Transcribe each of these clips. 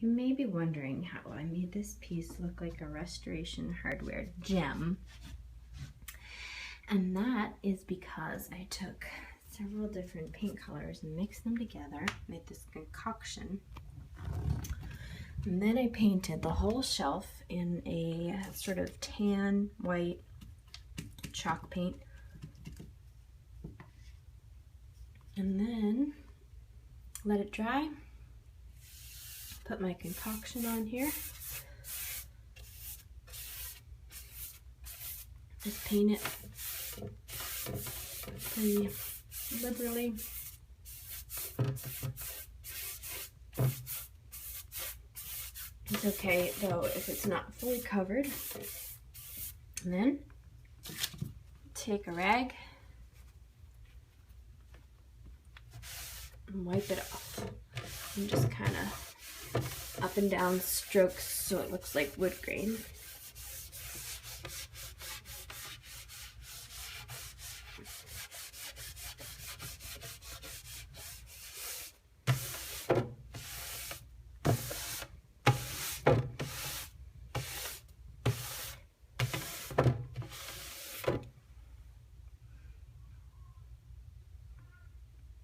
You may be wondering how I made this piece look like a Restoration Hardware gem. And that is because I took several different paint colors and mixed them together, made this concoction. And then I painted the whole shelf in a sort of tan white chalk paint. And then let it dry. Put my concoction on here. Just paint it pretty liberally. It's okay though if it's not fully covered. And then take a rag and wipe it off. And just kind of up and down strokes so it looks like wood grain.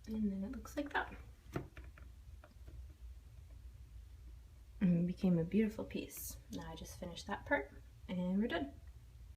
And then it looks like that. And it became a beautiful piece. Now I just finished that part and we're done.